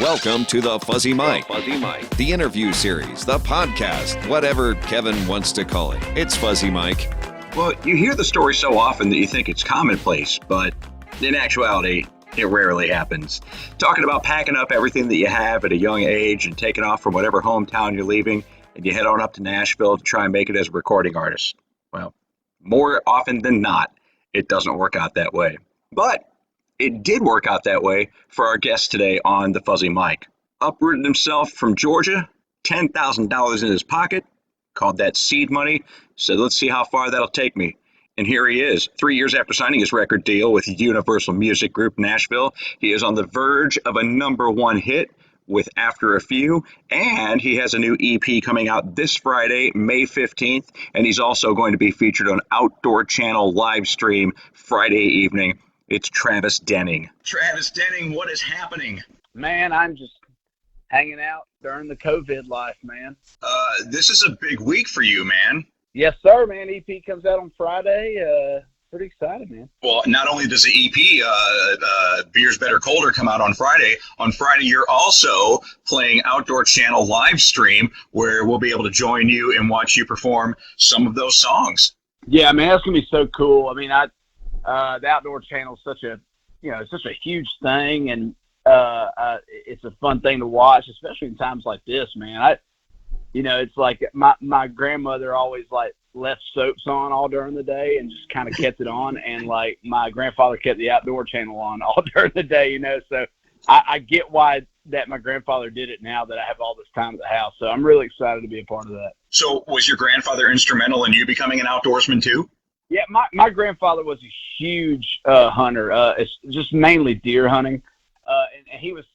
Welcome to the Fuzzy Mike, the interview series, the podcast, whatever Kevin wants to call it. It's Fuzzy Mike. Well, you hear the story so often that you think it's commonplace, but in actuality, it rarely happens. Talking about packing up everything that you have at a young age and taking off from whatever hometown you're leaving, and you head on up to Nashville to try and make it as a recording artist. Well, more often than not, it doesn't work out that way. But it did work out that way for our guest today on the Fuzzy Mike. Uprooted himself from Georgia, $10,000 in his pocket, called that seed money, said, let's see how far that'll take me. And here he is, 3 years after signing his record deal with Universal Music Group Nashville. He is on the verge of a #1 hit with After a Few, and he has a new EP coming out this Friday, May 15th, and he's also going to be featured on Outdoor Channel live stream Friday evening. It's Travis Denning. Travis Denning, what is happening? Man, I'm just hanging out during the COVID life, man. This is a big week for you, man. Yes, sir, man. EP comes out on Friday. Pretty excited, man. Well, not only does the EP, Beers Better Colder, come out on Friday, you're also playing Outdoor Channel live stream where we'll be able to join you and watch you perform some of those songs. Yeah, man, that's going to be so cool. I mean, the Outdoor Channel is such a huge thing, and it's a fun thing to watch, especially in times like this, man. It's like my grandmother always left soaps on all during the day and just kind of kept it on, and my grandfather kept the Outdoor Channel on all during the day, so I get why that my grandfather did it now that I have all this time at the house. So I'm really excited to be a part of that. So was your grandfather instrumental in you becoming an outdoorsman too? Yeah, my grandfather was a huge hunter. It's just mainly deer hunting, and he was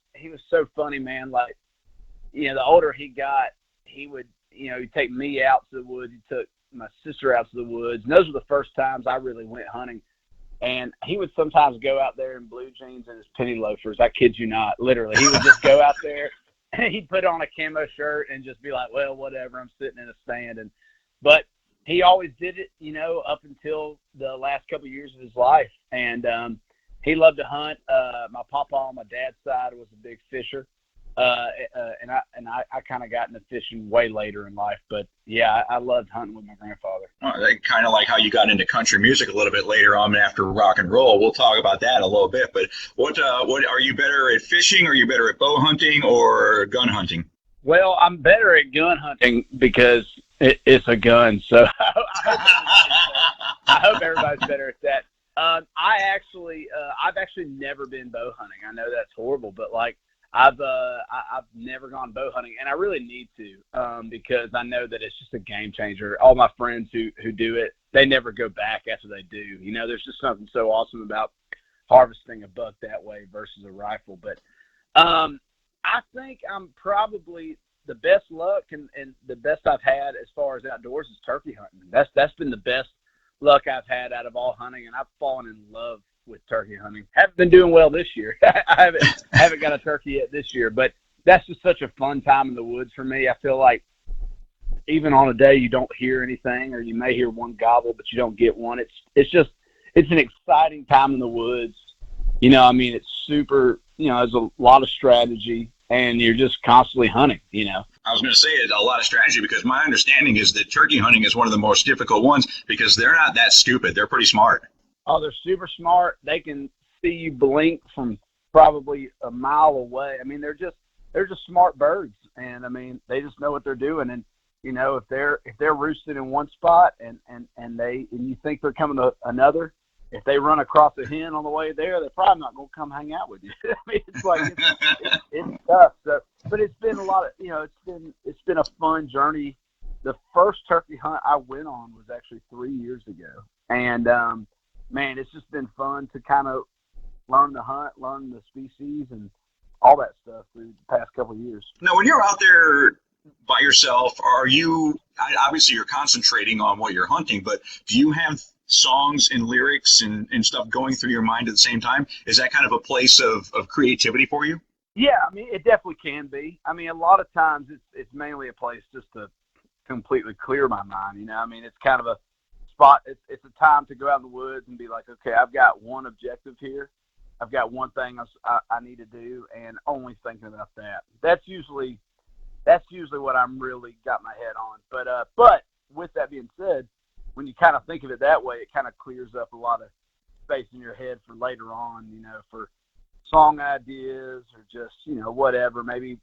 so funny, man. The older he got, he would he'd take me out to the woods. He took my sister out to the woods. And those were the first times I really went hunting. And he would sometimes go out there in blue jeans and his penny loafers. I kid you not, literally. He would just go out there and he'd put on a camo shirt and just be like, well, whatever, I'm sitting in a stand. But he always did it, up until the last couple of years of his life. And he loved to hunt. My papa on my dad's side was a big fisher. And I kind of got into fishing way later in life. But, yeah, I loved hunting with my grandfather. Kind of like how you got into country music a little bit later on after rock and roll. We'll talk about that a little bit. But what are you better at fishing? Are you better at bow hunting or gun hunting? Well, I'm better at gun hunting because it's a gun. So I hope everybody's better at that. I've actually never been bow hunting. I know that's horrible, but I've never gone bow hunting, and I really need to because I know that it's just a game changer. All my friends who do it, they never go back after they do. There's just something so awesome about harvesting a buck that way versus a rifle. But I think I'm probably the best luck and the best I've had as far as outdoors is turkey hunting. That's been the best luck I've had out of all hunting, and I've fallen in love with turkey hunting. Haven't been doing well this year. I haven't got a turkey yet this year, but that's just such a fun time in the woods for me. I feel like even on a day you don't hear anything, or you may hear one gobble, but you don't get one. It's an exciting time in the woods. It's super, there's a lot of strategy, and you're just constantly hunting, I was going to say it's a lot of strategy because my understanding is that turkey hunting is one of the most difficult ones because they're not that stupid. They're pretty smart. Oh, they're super smart. They can see you blink from probably a mile away. They're just smart birds, and they just know what they're doing. And if they're roosted in one spot and you think they're coming to another, if they run across a hen on the way there, they're probably not going to come hang out with you. It's tough. So, but it's been a lot of it's been a fun journey. The first turkey hunt I went on was actually 3 years ago, and man, it's just been fun to kind of learn the hunt, learn the species, and all that stuff through the past couple of years. Now, when you're out there by yourself, obviously you're concentrating on what you're hunting, but do you have songs and lyrics and stuff going through your mind at the same time? Is that kind of a place of creativity for you? Yeah, it definitely can be. A lot of times it's mainly a place just to completely clear my mind. It's kind of a spot. It's a time to go out in the woods and be like, okay, I've got one objective here, I've got one thing I need to do, and only thinking about that. That's usually what I'm really got my head on. But with that being said, when you kind of think of it that way, it kind of clears up a lot of space in your head for later on, for song ideas or just, whatever, maybe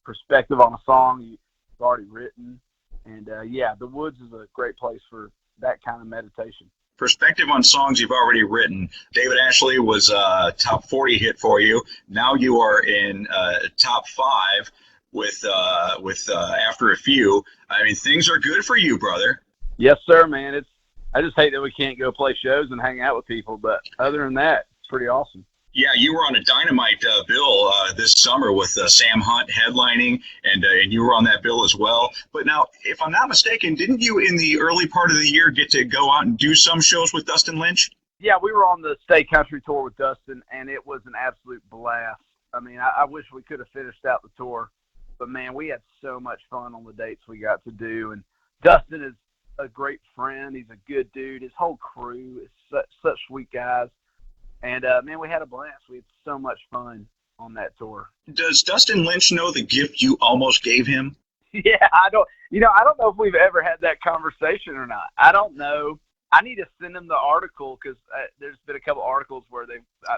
perspective on a song you've already written. And the woods is a great place for that kind of meditation. Perspective on songs you've already written. David Ashley was a top 40 hit for you. Now you are in top 5 with After a Few. I mean, things are good for you, brother. Yes, sir, man. I just hate that we can't go play shows and hang out with people, but other than that, it's pretty awesome. Yeah, you were on a Dynamite bill this summer with Sam Hunt headlining, and you were on that bill as well. But now, if I'm not mistaken, didn't you in the early part of the year get to go out and do some shows with Dustin Lynch? Yeah, we were on the State Country Tour with Dustin, and it was an absolute blast. I mean, I wish we could have finished out the tour, but man, we had so much fun on the dates we got to do. And Dustin is a great friend. He's a good dude. His whole crew is such sweet guys. And, man, we had a blast. We had so much fun on that tour. Does Dustin Lynch know the gift you almost gave him? Yeah, I don't know if we've ever had that conversation or not. I don't know. I need to send him the article because there's been a couple articles where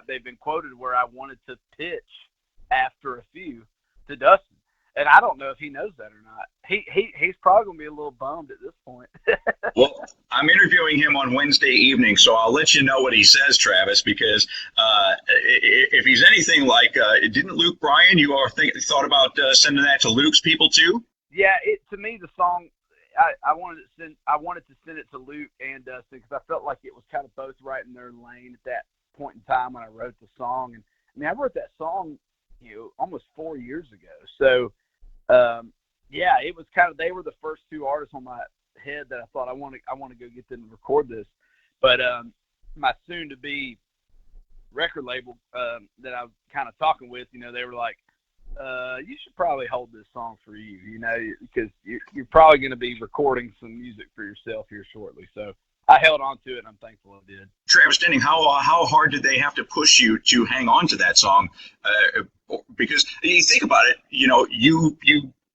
they've been quoted where I wanted to pitch After a Few to Dustin. And I don't know if he knows that or not. He's probably going to be a little bummed at this point. Well, I'm interviewing him on Wednesday evening, so I'll let you know what he says, Travis, because if he's anything like, didn't Luke Bryan, you thought about sending that to Luke's people too? Yeah, to me, the song, I wanted to send it to Luke and Dustin because I felt like it was kind of both right in their lane at that point in time when I wrote the song. And I mean, I wrote that song, almost 4 years ago. So, it was kind of, they were the first two artists on my head that I thought I want to go get them to record this. But my soon to be record label that I was kind of talking with, they were like, you should probably hold this song for you, because you're probably going to be recording some music for yourself here shortly. So I held on to it, and I'm thankful I did. Travis Denning, how hard did they have to push you to hang on to that song? Because you think about it, you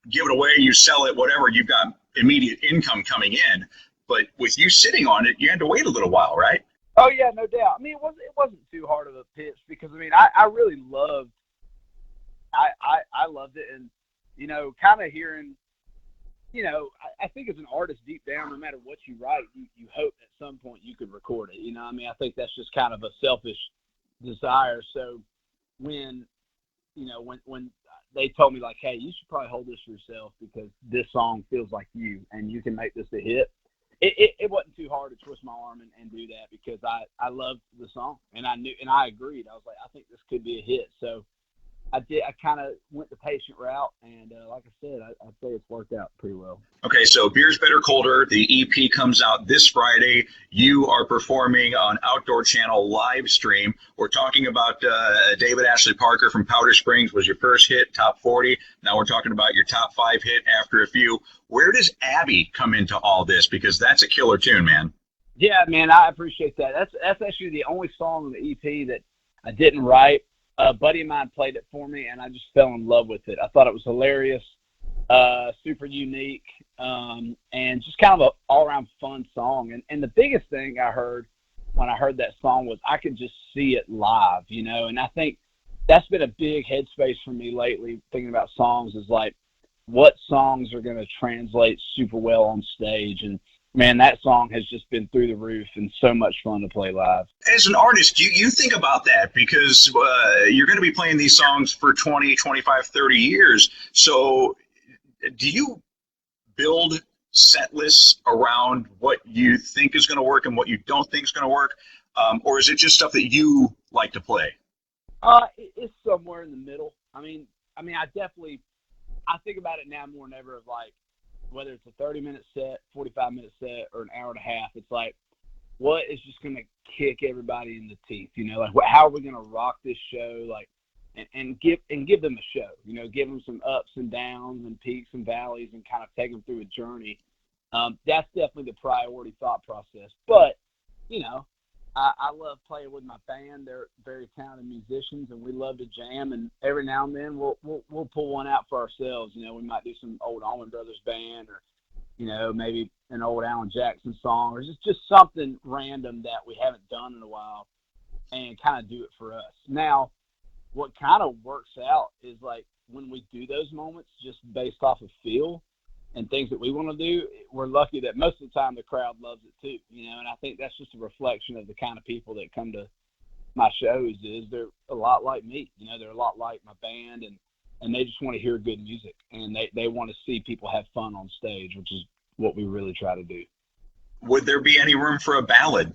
give it away, you sell it, whatever, you've got immediate income coming in. But with you sitting on it, you had to wait a little while, right? Oh yeah, no doubt. I mean, it wasn't too hard of a pitch because I really loved. I loved it, and kind of hearing. I think as an artist, deep down, no matter what you write, you hope at some point you could record it. I think that's just kind of a selfish desire. So when they told me like, hey, you should probably hold this for yourself because this song feels like you and you can make this a hit. It wasn't too hard to twist my arm and do that because I loved the song and I agreed. I was like, I think this could be a hit. So I kind of went the patient route, and like I said, I'd say it's worked out pretty well. Okay, so Beers Better Colder, the EP comes out this Friday. You are performing on Outdoor Channel live stream. We're talking about David Ashley Parker from Powder Springs was your first hit, top 40. Now we're talking about your top 5 hit, After a Few. Where does Abby come into all this? Because that's a killer tune, man. Yeah, man, I appreciate that. That's actually the only song on the EP that I didn't write. A buddy of mine played it for me, and I just fell in love with it. I thought it was hilarious, super unique, and just kind of an all-around fun song. And the biggest thing I heard when I heard that song was I could just see it live, and I think that's been a big headspace for me lately, thinking about songs is like, what songs are going to translate super well on stage? And man, that song has just been through the roof and so much fun to play live. As an artist, you think about that because you're going to be playing these songs for 20, 25, 30 years. So do you build set lists around what you think is going to work and what you don't think is going to work? Or is it just stuff that you like to play? It's somewhere in the middle. I mean, I think about it now more than ever of like, whether it's a 30-minute set, 45-minute set, or an hour and a half, it's like, what is just going to kick everybody in the teeth? Like, how are we going to rock this show? Like, and give them a show. Give them some ups and downs and peaks and valleys, and kind of take them through a journey. That's definitely the priority thought process. But I love playing with my band. They're very talented musicians, and we love to jam. And every now and then, we'll pull one out for ourselves. You know, we might do some old Allman Brothers Band, or maybe an old Alan Jackson song, or just something random that we haven't done in a while, and kind of do it for us. Now, what kind of works out is like when we do those moments, just based off of feel and things that we want to do, we're lucky that most of the time the crowd loves it too, and I think that's just a reflection of the kind of people that come to my shows. Is they're a lot like me, they're a lot like my band, and they just want to hear good music, and they want to see people have fun on stage, which is what we really try to do. Would there be any room for a ballad?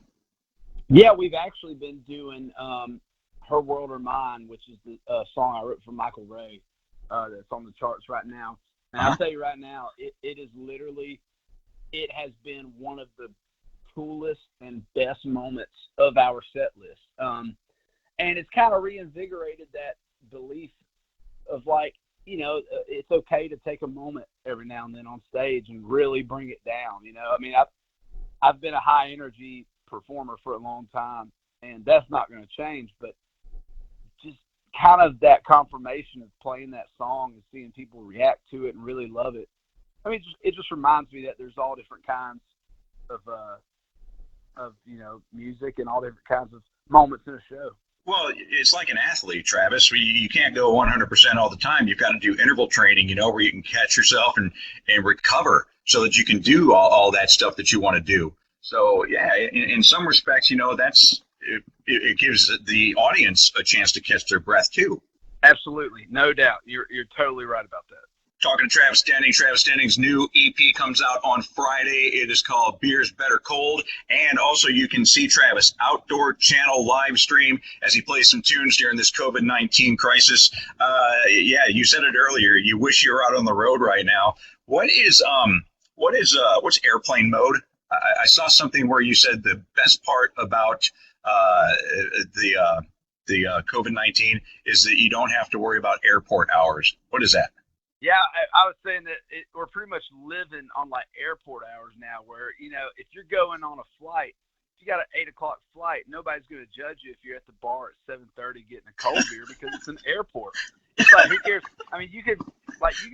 Yeah, we've actually been doing Her World or Mine, which is the song I wrote for Michael Ray, that's on the charts right now. And I'll tell you right now, it is literally, it has been one of the coolest and best moments of our set list. And it's kind of reinvigorated that belief of like, it's okay to take a moment every now and then on stage and really bring it down. I mean, I've been a high energy performer for a long time, and that's not going to change, but just kind of that confirmation of playing that song and seeing people react to it and really love it. I mean, it just reminds me that there's all different kinds of music and all different kinds of moments in a show. Well, it's like an athlete, Travis. You can't go 100% all the time. You've got to do interval training, where you can catch yourself and recover so that you can do all that stuff that you want to do. So, yeah, in some respects, it gives the audience a chance to catch their breath, too. Absolutely. No doubt. You're totally right about that. Talking to Travis Denning. Travis Denning's new EP comes out on Friday. It is called Beers Better Cold. And also you can see Travis Outdoor Channel live stream as he plays some tunes during this COVID-19 crisis. Yeah, you said it earlier. You wish you were out on the road right now. What's airplane mode? I saw something where you said the best part about the COVID-19 is that you don't have to worry about airport hours. What is that? Yeah, I was saying that we're pretty much living on like airport hours now, where if you're going on a flight, if you got an 8 o'clock flight, nobody's going to judge you if you're at the bar at 7:30 getting a cold beer because it's an airport. It's like, who cares? I mean, you could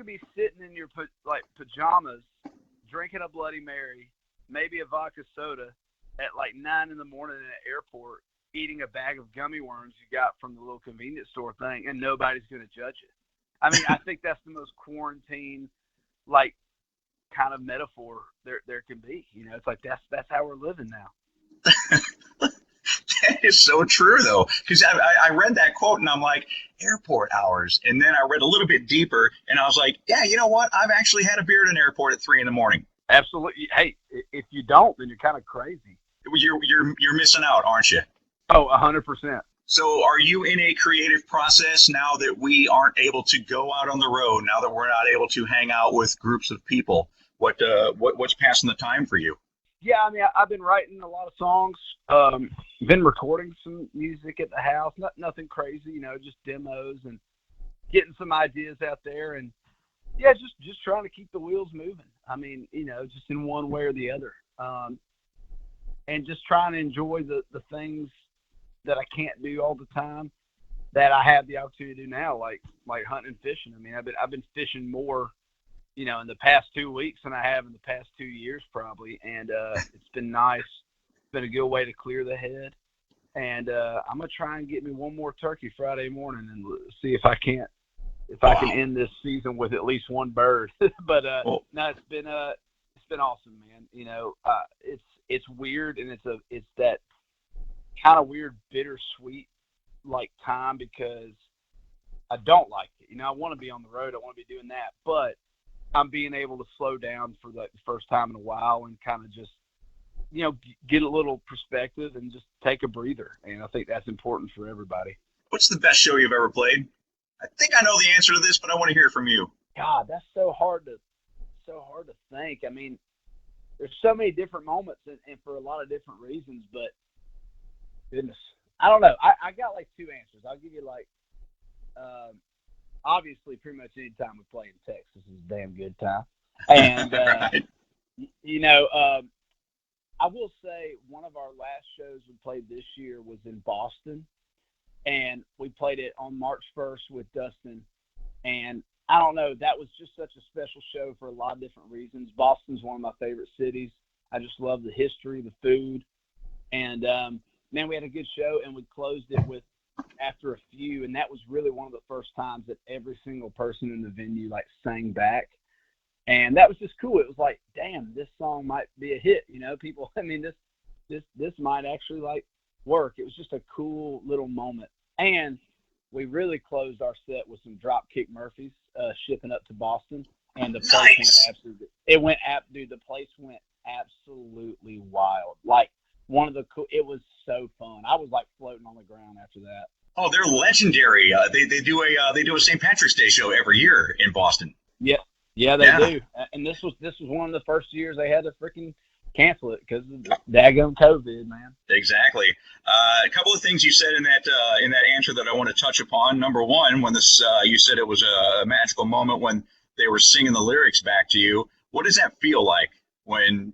be sitting in your pajamas, drinking a Bloody Mary, maybe a vodka soda at like 9 in the morning in an airport, eating a bag of gummy worms you got from the little convenience store thing, and nobody's going to judge you. I mean, I think that's the most quarantine, kind of metaphor there can be. It's like that's how we're living now. That is so true, though, because I read that quote and I'm like, airport hours. And then I read a little bit deeper and I was like, yeah, you know what? I've actually had a beer at an airport at 3 a.m. Absolutely. Hey, if you don't, then you're kind of crazy. You're missing out, aren't you? Oh, 100%. So are you in a creative process now that we aren't able to go out on the road, now that we're not able to hang out with groups of people? What's passing the time for you? Yeah, I mean, I've been writing a lot of songs, been recording some music at the house, nothing crazy, just demos and getting some ideas out there, and yeah, just trying to keep the wheels moving. I mean, just in one way or the other, and just trying to enjoy the things that I can't do all the time that I have the opportunity to do now, like hunting and fishing. I mean, I've been fishing more, in the past 2 weeks than I have in the past 2 years probably, and it's been nice. It's been a good way to clear the head, and I'm gonna try and get me one more turkey Friday morning and see if I can end this season with at least one bird. But no, it's been awesome, man. It's weird, and it's that kind of weird, bittersweet time, because I don't like it. I want to be on the road. I want to be doing that, but I'm being able to slow down for the first time in a while and kind of just, get a little perspective and just take a breather. And I think that's important for everybody. What's the best show you've ever played? I think I know the answer to this, but I want to hear from you. God, that's so hard to think. I mean, there's so many different moments and for a lot of different reasons, but goodness, I don't know. I got like two answers. I'll give you obviously pretty much any time we play in Texas is a damn good time. And, Right. I will say one of our last shows we played this year was in Boston, and we played it on March 1st with Dustin. And I don't know, that was just such a special show for a lot of different reasons. Boston's one of my favorite cities. I just love the history, the food, and man, we had a good show, and we closed it with After a Few, and that was really one of the first times that every single person in the venue like sang back. And that was just cool. It was like, damn, this song might be a hit. You know, people, I mean, this might actually like work. It was just a cool little moment. And we really closed our set with some Dropkick Murphys shipping up to Boston. And the place dude, the place went absolutely wild. Like it was so fun. I was like floating on the ground after that. Oh, they're legendary. They do a St. Patrick's Day show every year in Boston. Yeah, they do. And this was one of the first years they had to freaking cancel it because of the daggum COVID, man. Exactly. A couple of things you said in that answer that I want to touch upon. Number one, when you said it was a magical moment when they were singing the lyrics back to you. What does that feel like when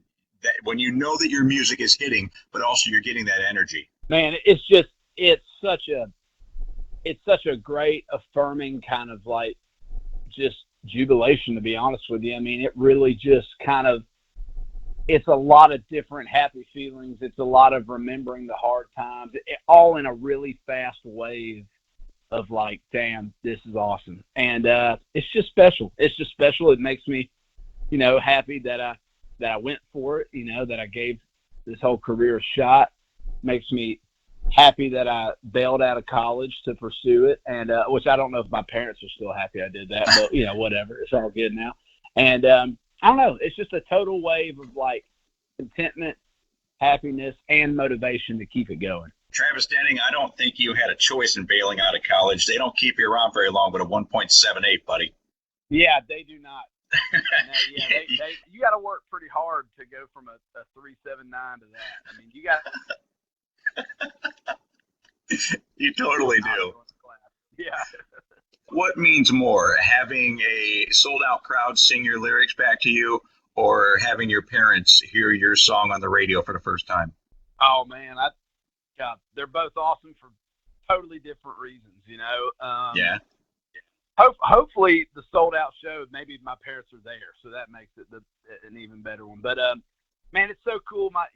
you know that your music is hitting, but also you're getting that energy? Man, it's such a great affirming kind of like just jubilation, to be honest with you. I mean, it really just kind of, it's a lot of different happy feelings. It's a lot of remembering the hard times, all in a really fast wave of like, damn, this is awesome. And it's just special. It's just special. It makes me, you know, happy that I went for it, you know, that I gave this whole career a shot. Makes me happy that I bailed out of college to pursue it, and which I don't know if my parents are still happy I did that, but you know, whatever, it's all good now. And I don't know, it's just a total wave of like contentment, happiness, and motivation to keep it going. Travis Denning, I don't think you had a choice in bailing out of college. They don't keep you around very long with a 1.78, buddy. Yeah, they do not. No, you got to work pretty hard to go from a 3.79 to that. I mean, you got. You totally do. Yeah. What means more, having a sold-out crowd sing your lyrics back to you, or having your parents hear your song on the radio for the first time? Oh man, they're both awesome for totally different reasons. You know. Yeah. Hopefully the sold out show, maybe my parents are there, so that makes it an even better one. But man, it's so cool. My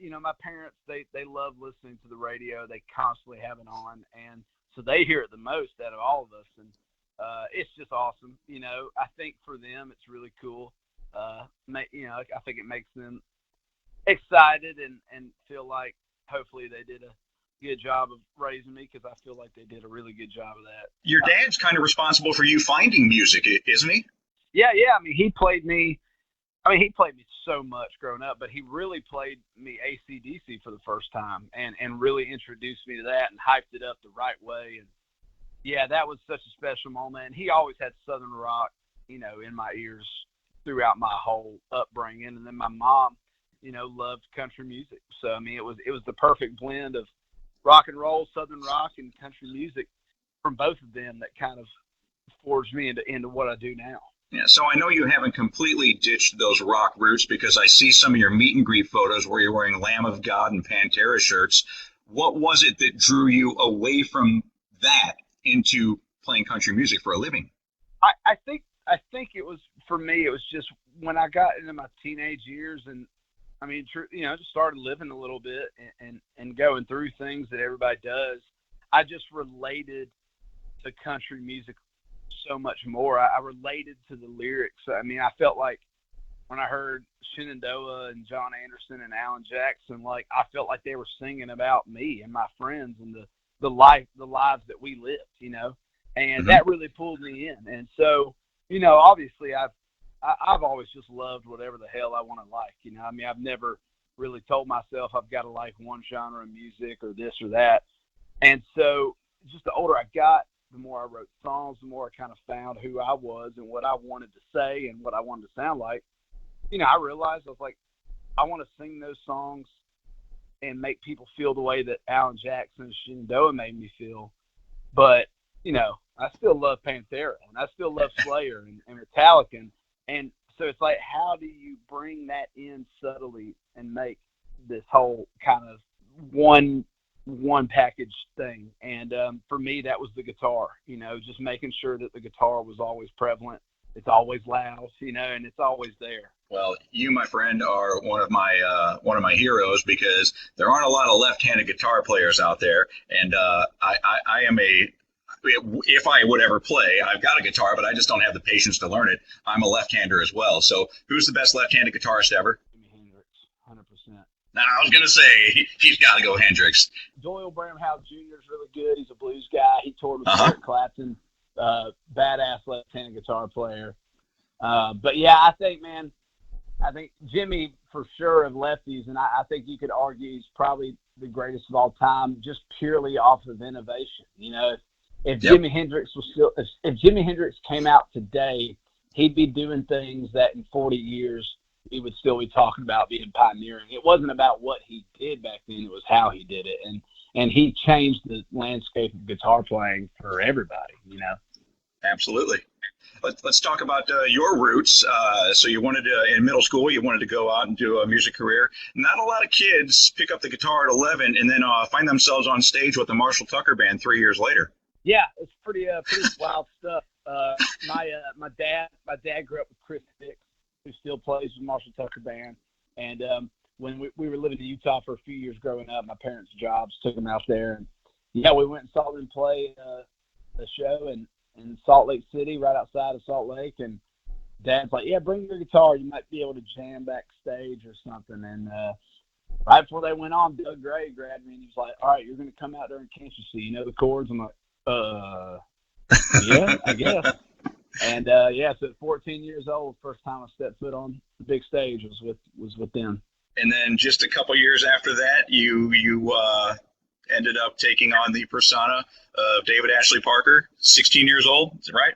parents, they love listening to the radio. They constantly have it on, and so they hear it the most out of all of us, and it's just awesome. You know, I think for them it's really cool. You know, I think it makes them excited and feel like hopefully they did a good job of raising me, because I feel like they did a really good job of that. Your dad's kind of responsible for you finding music, isn't he? Yeah. I mean, he played me so much growing up, but he really played me AC/DC for the first time and really introduced me to that and hyped it up the right way. And yeah, that was such a special moment. And he always had Southern rock, you know, in my ears throughout my whole upbringing. And then my mom, you know, loved country music. So, I mean, it was the perfect blend of rock and roll, Southern rock, and country music from both of them that kind of forged me into what I do now. Yeah, so I know you haven't completely ditched those rock roots, because I see some of your meet and greet photos where you're wearing Lamb of God and Pantera shirts. What was it that drew you away from that into playing country music for a living? I think it was, for me, it was just when I got into my teenage years, and I mean, you know, just started living a little bit and going through things that everybody does. I just related to country music so much more. I related to the lyrics. I mean, I felt like when I heard Shenandoah and John Anderson and Alan Jackson, like I felt like they were singing about me and my friends and the lives that we lived, you know, and that really pulled me in. And so, you know, obviously I've always just loved whatever the hell I want to like, you know. I mean, I've never really told myself I've got to like one genre of music or this or that. And so just the older I got, the more I wrote songs, the more I kind of found who I was and what I wanted to say and what I wanted to sound like. You know, I realized I was like, I want to sing those songs and make people feel the way that Alan Jackson and Shenandoah made me feel. But, you know, I still love Pantera and I still love Slayer and Metallica. And so it's like, how do you bring that in subtly and make this whole kind of one package thing. And for me, that was the guitar. Just making sure that the guitar was always prevalent. It's always loud, and it's always there. Well, you, my friend, are one of my heroes, because there aren't a lot of left-handed guitar players out there, and I am a. If I would ever play, I've got a guitar, but I just don't have the patience to learn it. I'm a left-hander as well. So, who's the best left-handed guitarist ever? Jimi Hendrix, 100%. Now, I was gonna say he's got to go Hendrix. Doyle Bramhall Jr. is really good. He's a blues guy. He toured with Eric Clapton. Badass left-handed guitar player. But yeah, I think Jimmy for sure of lefties, and I think you could argue he's probably the greatest of all time, just purely off of innovation. If Jimi Hendrix if Jimi Hendrix came out today, he'd be doing things that in 40 years we would still be talking about being pioneering. It wasn't about what he did back then; it was how he did it, and he changed the landscape of guitar playing for everybody. Absolutely. Let's talk about your roots. So you wanted to, in middle school, you wanted to go out and do a music career. Not a lot of kids pick up the guitar at 11 and then find themselves on stage with the Marshall Tucker Band 3 years later. Yeah, it's pretty wild stuff. My dad grew up with Chris Hicks, who still plays with Marshall Tucker Band. And when we were living in Utah for a few years growing up, my parents' jobs took them out there. And yeah, we went and saw them play a show in Salt Lake City, right outside of Salt Lake. And Dad's like, yeah, bring your guitar. You might be able to jam backstage or something. And right before they went on, Doug Gray grabbed me and he was like, all right, you're going to come out there and can't you see? You know the chords? I'm like, yeah, I guess. And so at 14 years old, first time I stepped foot on the big stage was with them. And then just a couple years after that, you ended up taking on the persona of David Ashley Parker, 16 years old. Is that right?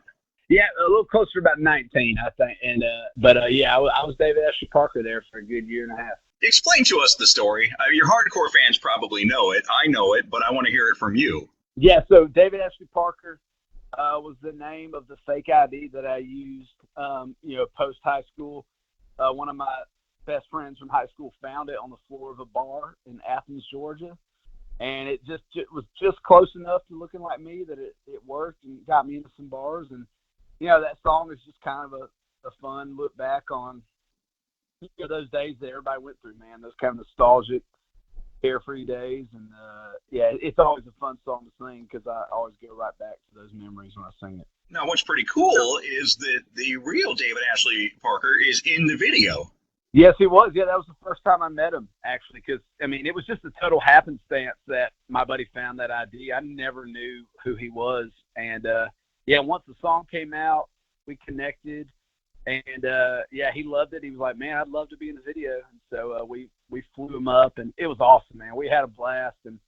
Yeah, a little closer to about 19, I think. And I was David Ashley Parker there for a good year and a half. Explain to us the story. Your hardcore fans probably know it. I know it, but I want to hear it from you. Yeah, so David Ashley Parker was the name of the fake ID that I used, post high school. One of my best friends from high school found it on the floor of a bar in Athens, Georgia, and it was just close enough to looking like me that it worked and got me into some bars. And that song is just kind of a fun look back on those days that everybody went through, man. Those kind of nostalgic, carefree days. And it's always a fun song to sing because I always go right back to those memories when I sing it. Now, what's pretty cool is that the real David Ashley Parker is in the video. Yes, he was. Yeah, that was the first time I met him, actually, because, it was just a total happenstance that my buddy found that ID. I never knew who he was. And, once the song came out, we connected. And, he loved it. He was like, man, I'd love to be in the video. And so we flew him up, and it was awesome, man. We had a blast. And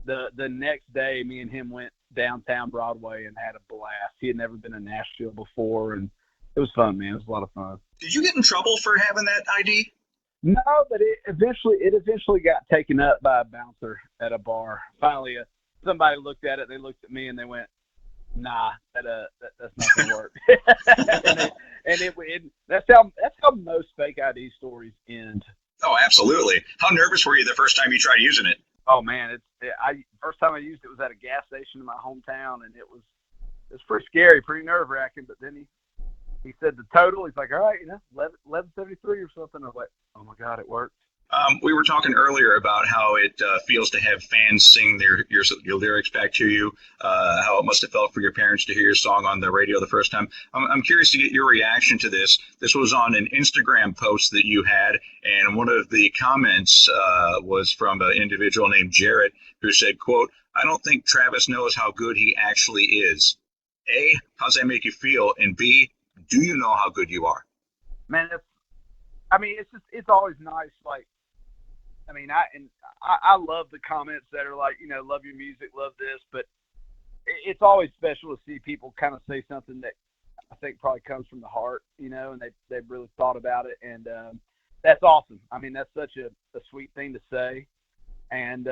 the next day, me and him went downtown Broadway and had a blast. He had never been in Nashville before, and it was fun, man. It was a lot of fun. Did you get in trouble for having that ID? No, but it eventually got taken up by a bouncer at a bar. Finally, somebody looked at it. They looked at me and they went, "Nah, that's not gonna work." and that's how most fake ID stories end. Oh, absolutely. How nervous were you the first time you tried using it? Oh man, first time I used it was at a gas station in my hometown, and it was pretty scary, pretty nerve wracking. But then he said the total. He's like, all right, 1173 or something. I was like, oh my God, it worked. We were talking earlier about how it feels to have fans sing your lyrics back to you, how it must have felt for your parents to hear your song on the radio the first time. I'm curious to get your reaction to this. This was on an Instagram post that you had, and one of the comments was from an individual named Jarrett, who said, quote, "I don't think Travis knows how good he actually is. A, how's that make you feel? And B, do you know how good you are?" Man, it's always nice. Like, I love the comments that are like, love your music, love this, but it's always special to see people kind of say something that I think probably comes from the heart, and they've really thought about it. And that's awesome. That's such a sweet thing to say. And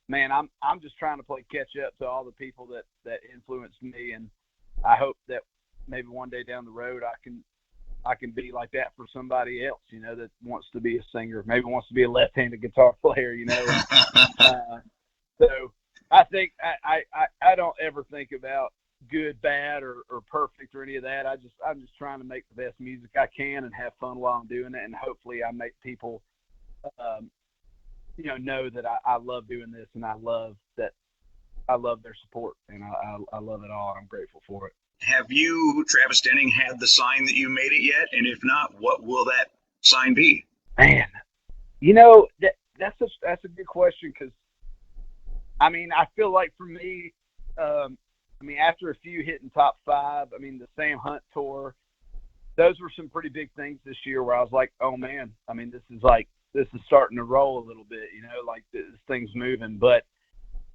man, I'm just trying to play catch up to all the people that influenced me. And I hope that maybe one day down the road I can I can be like that for somebody else, that wants to be a singer, maybe wants to be a left-handed guitar player, So I think I don't ever think about good, bad, or perfect or any of that. I'm just trying to make the best music I can and have fun while I'm doing it, and hopefully I make people, know that I love doing this, and I love their support, and I love it all, and I'm grateful for it. Have you, Travis Denning, had the sign that you made it yet? And if not, what will that sign be? Man, that's a good question, because I feel like for me, after a few hitting top 5, the Sam Hunt tour, those were some pretty big things this year where I was like, oh man, this is starting to roll a little bit, like this thing's moving. But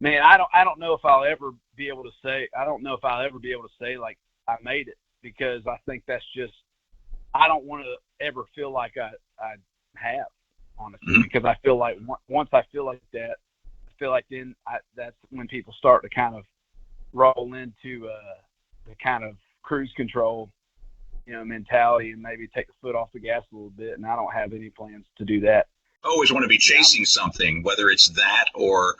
man, I don't know if I'll ever be able to say like I made it, because I think that's just, I don't want to ever feel like I have, honestly, because I feel like once I feel like that, then that's when people start to kind of roll into the kind of cruise control, mentality, and maybe take the foot off the gas a little bit. And I don't have any plans to do that. Always want to be chasing something, whether it's that or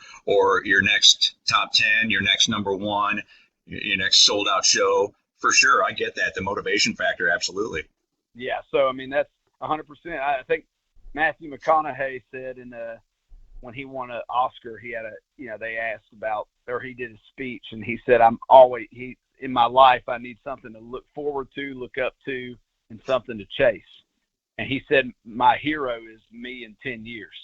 your next top 10, your next number 1, your next sold out show. For sure, I get that. The motivation factor, absolutely. Yeah, so that's 100%. I think Matthew McConaughey said when he won an Oscar, he had they asked about, or he did a speech, and he said, in my life, I need something to look forward to, look up to, and something to chase. And he said, my hero is me in 10 years.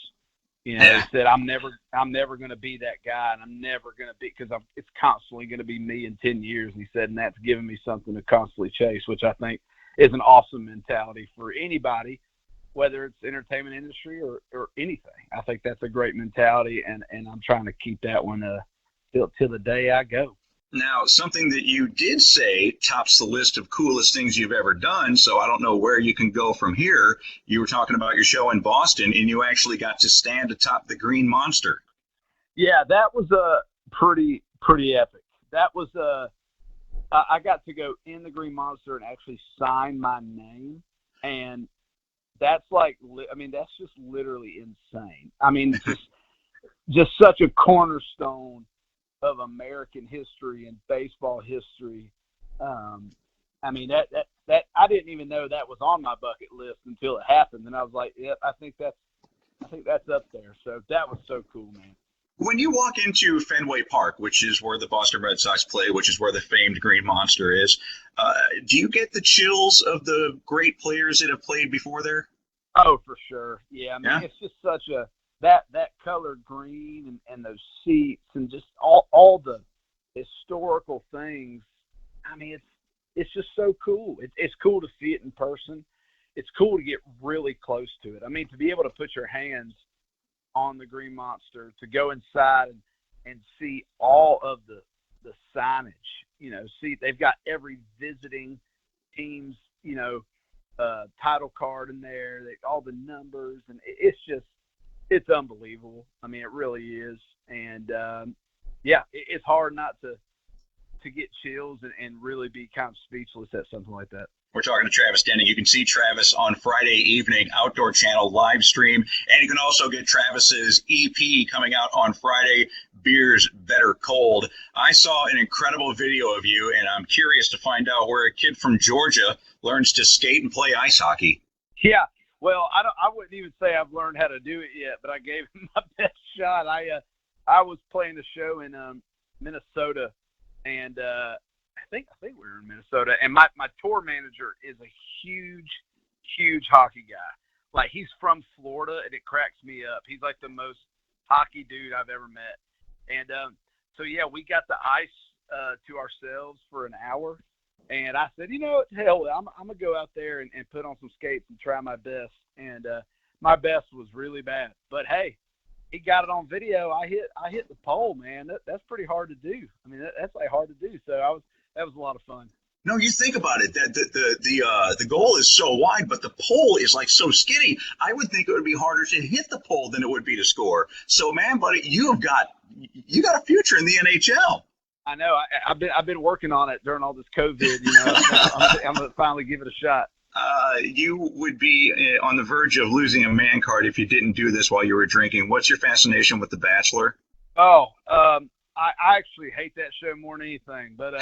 He said, I'm never going to be that guy, and I'm never going to be, because it's constantly going to be me in 10 years. And he said, and that's given me something to constantly chase, which I think is an awesome mentality for anybody, whether it's entertainment industry or anything. I think that's a great mentality, and I'm trying to keep that one till the day I go. Now, something that you did say tops the list of coolest things you've ever done, so I don't know where you can go from here. You were talking about your show in Boston, and you actually got to stand atop the Green Monster. Yeah, that was pretty epic. That was I got to go in the Green Monster and actually sign my name, and that's that's just literally insane. Just such a cornerstone of American history and baseball history. That I didn't even know that was on my bucket list until it happened, and I was like, "Yep, I think that's up there." So that was so cool, man. When you walk into Fenway Park, which is where the Boston Red Sox play, which is where the famed Green Monster is, do you get the chills of the great players that have played before there? Oh, for sure. Yeah, It's just such a that colored green and those seats and just all the historical things. It's just so cool. It's cool to see it in person. It's cool to get really close to it. To be able to put your hands on the Green Monster, to go inside and see all of the signage. See, they've got every visiting team's title card in there. All the numbers, and it's unbelievable. It really is. And it's hard not to get chills and really be kind of speechless at something like that. We're talking to Travis Denning. You can see Travis on Friday evening, Outdoor Channel live stream. And you can also get Travis's EP coming out on Friday, Beers Better Cold. I saw an incredible video of you, and I'm curious to find out where a kid from Georgia learns to skate and play ice hockey. Yeah. Well, I wouldn't even say I've learned how to do it yet, but I gave it my best shot. I was playing a show in Minnesota, and I think we were in Minnesota, and my tour manager is a huge hockey guy. Like, he's from Florida, and it cracks me up. He's like the most hockey dude I've ever met. And so we got the ice to ourselves for an hour. And I said, hell, I'm going to go out there and put on some skates and try my best. And my best was really bad. But, hey, he got it on video. I hit the pole, man. That's pretty hard to do. That's like hard to do. So that was a lot of fun. No, you think about it. The goal is so wide, but the pole is like so skinny. I would think it would be harder to hit the pole than it would be to score. So, man, buddy, you got a future in the NHL. I know. I've been working on it during all this COVID. I'm gonna finally give it a shot. You would be on the verge of losing a man card if you didn't do this while you were drinking. What's your fascination with The Bachelor? Oh, I actually hate that show more than anything, but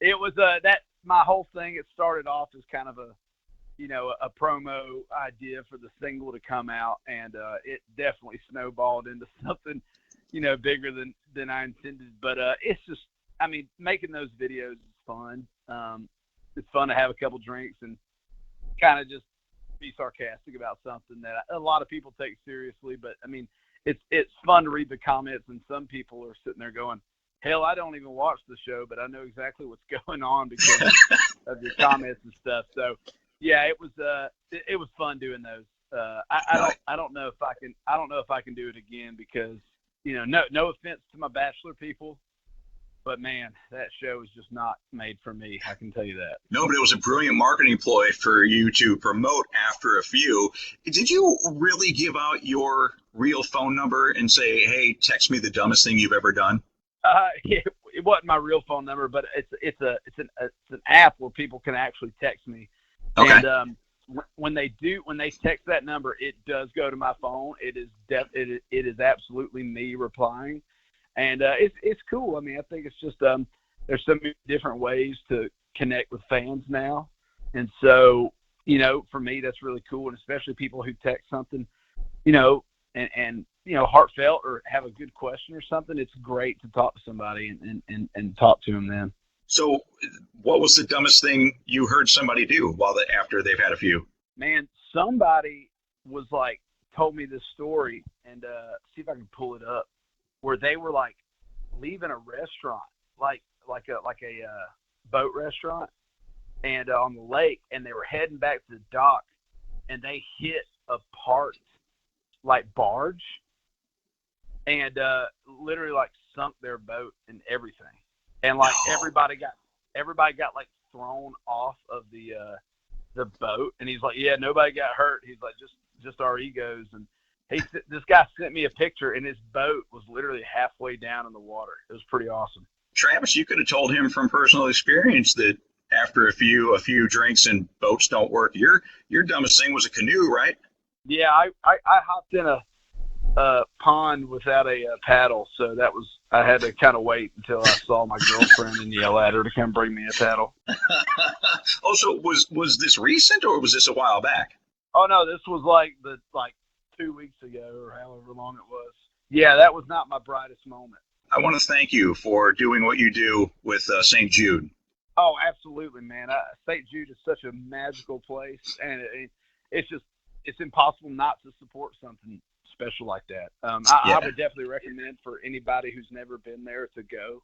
it was that my whole thing. It started off as kind of a promo idea for the single to come out, and it definitely snowballed into something bigger than I intended. But it's just, I mean, making those videos is fun. It's fun to have a couple drinks and kind of just be sarcastic about something that a lot of people take seriously. But I mean, it's fun to read the comments, and some people are sitting there going, hell, I don't even watch the show, but I know exactly what's going on because of your comments and stuff. So yeah, it was fun doing those. I don't know if I can do it again because no offense to my Bachelor people, but man, that show is just not made for me. I can tell you that. No, but it was a brilliant marketing ploy for you to promote after a few. Did you really give out your real phone number and say, "Hey, text me the dumbest thing you've ever done"? It wasn't my real phone number, but it's an app where people can actually text me. Okay. And when they text that number, it does go to my phone. It is absolutely me replying. And it's cool. I mean, I think it's just there's so many different ways to connect with fans now, and so for me that's really cool, and especially people who text something, and heartfelt or have a good question or something. It's great to talk to somebody and talk to them then. So, what was the dumbest thing you heard somebody do after they've had a few? Man, somebody was like told me this story, and see if I can pull it up, where they were like leaving a restaurant, like a boat restaurant, and on the lake, and they were heading back to the dock, and they hit a parked like barge, and literally like sunk their boat and everything, and like everybody got like thrown off of the boat, and he's like, yeah, nobody got hurt. He's like, just our egos. And this guy sent me a picture, and his boat was literally halfway down in the water. It was pretty awesome. Travis, you could have told him from personal experience that after a few drinks and boats don't work, your dumbest thing was a canoe, right? Yeah, I hopped in a pond without a paddle, so I had to kind of wait until I saw my girlfriend and yell at her to come bring me a paddle. Oh, so was this recent, or was this a while back? Oh no, this was like 2 weeks ago or however long it was. Yeah, that was not my brightest moment. I want to thank you for doing what you do with St. Jude. Oh, absolutely, man. St. Jude is such a magical place, and it's impossible not to support something special like that. I would definitely recommend for anybody who's never been there to go.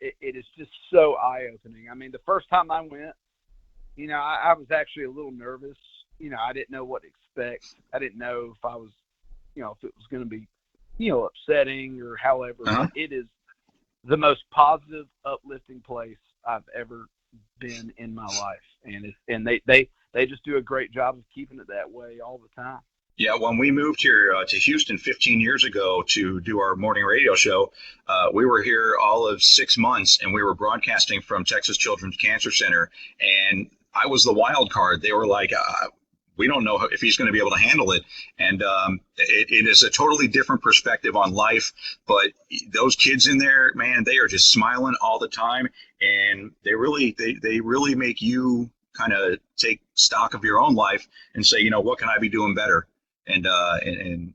It is just so eye-opening. I mean, the first time I went, I was actually a little nervous. I didn't know what to expect. I didn't know if I was, if it was going to be, upsetting or however. Uh-huh. It is the most positive, uplifting place I've ever been in my life, and they just do a great job of keeping it that way all the time. Yeah, when we moved here to Houston 15 years ago to do our morning radio show, we were here all of 6 months, and we were broadcasting from Texas Children's Cancer Center, and I was the wild card. They were like, we don't know if he's going to be able to handle it. And it is a totally different perspective on life. But those kids in there, man, they are just smiling all the time. And they really make you kind of take stock of your own life and say, what can I be doing better? And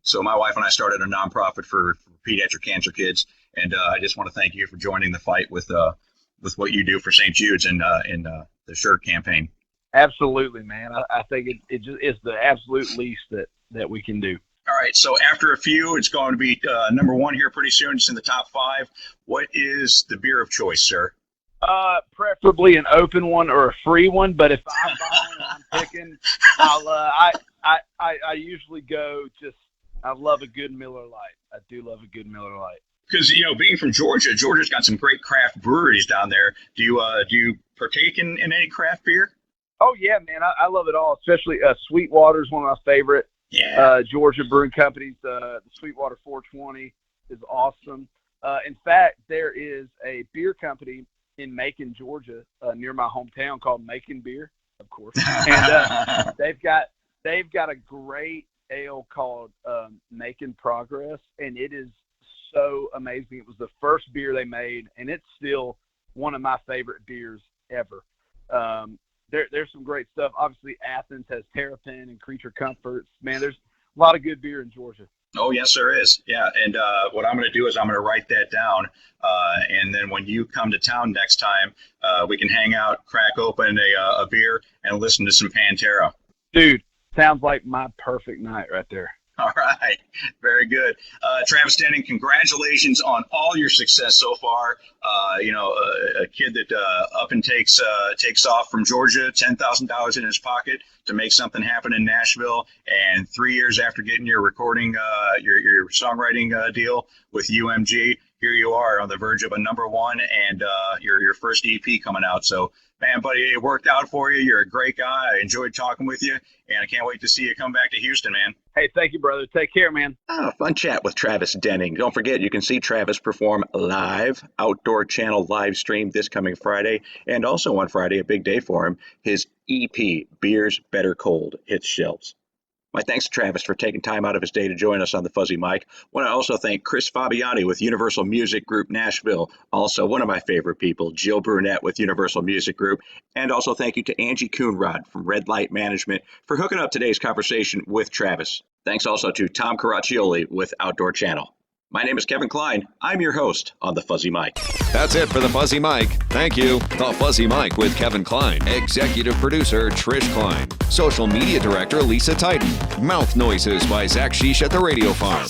so my wife and I started a nonprofit for pediatric cancer kids. And I just want to thank you for joining the fight with what you do for St. Jude's and the shirt campaign. Absolutely, man. I think it just is the absolute least that we can do. All right. So after a few, it's going to be number one here pretty soon. It's in the top 5. What is the beer of choice, sir? Preferably an open one or a free one. But if I'm buying and I'm picking, I usually go I love a good Miller Lite. I do love a good Miller Lite. Because being from Georgia's got some great craft breweries down there. Do you partake in any craft beer? Oh yeah, man, I love it all. Especially Sweetwater is one of my favorite. Yeah. Georgia Brewing Company's the Sweetwater 420 is awesome. In fact, there is a beer company in Macon, Georgia, near my hometown, called Macon Beer, of course. And they've got a great ale called Macon Progress, and it is so amazing. It was the first beer they made, and it's still one of my favorite beers ever. There's some great stuff. Obviously, Athens has Terrapin and Creature Comforts. Man, there's a lot of good beer in Georgia. Oh, yes, there is. Yeah, and what I'm going to do is I'm going to write that down, and then when you come to town next time, we can hang out, crack open a beer, and listen to some Pantera. Dude, sounds like my perfect night right there. All right. Very good. Travis Denning, congratulations on all your success so far. A kid that up and takes off from Georgia, $10,000 in his pocket to make something happen in Nashville. And 3 years after getting your recording, your songwriting deal with UMG, here you are on the verge of a number one and your first EP coming out. So, man, buddy, it worked out for you. You're a great guy. I enjoyed talking with you, and I can't wait to see you come back to Houston, man. Hey, thank you, brother. Take care, man. Fun chat with Travis Denning. Don't forget, you can see Travis perform live, Outdoor Channel live stream this coming Friday, and also on Friday, a big day for him, his EP, Beers Better Cold, hits shelves. My thanks to Travis for taking time out of his day to join us on the Fuzzy Mike. I want to also thank Chris Fabiani with Universal Music Group Nashville, also one of my favorite people, Jill Brunette with Universal Music Group, and also thank you to Angie Coonrod from Red Light Management for hooking up today's conversation with Travis. Thanks also to Tom Caraccioli with Outdoor Channel. My name is Kevin Klein. I'm your host on the Fuzzy Mike. That's it for the Fuzzy Mike. Thank you. The Fuzzy Mike with Kevin Klein. Executive producer Trish Klein. Social media director Lisa Titan. Mouth noises by Zach Sheesh at the Radio Farm.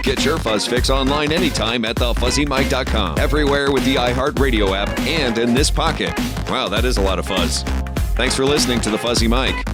Get your Fuzz fix online anytime at thefuzzymike.com. Everywhere with the iHeartRadio app and in this pocket. Wow, that is a lot of fuzz. Thanks for listening to the Fuzzy Mike.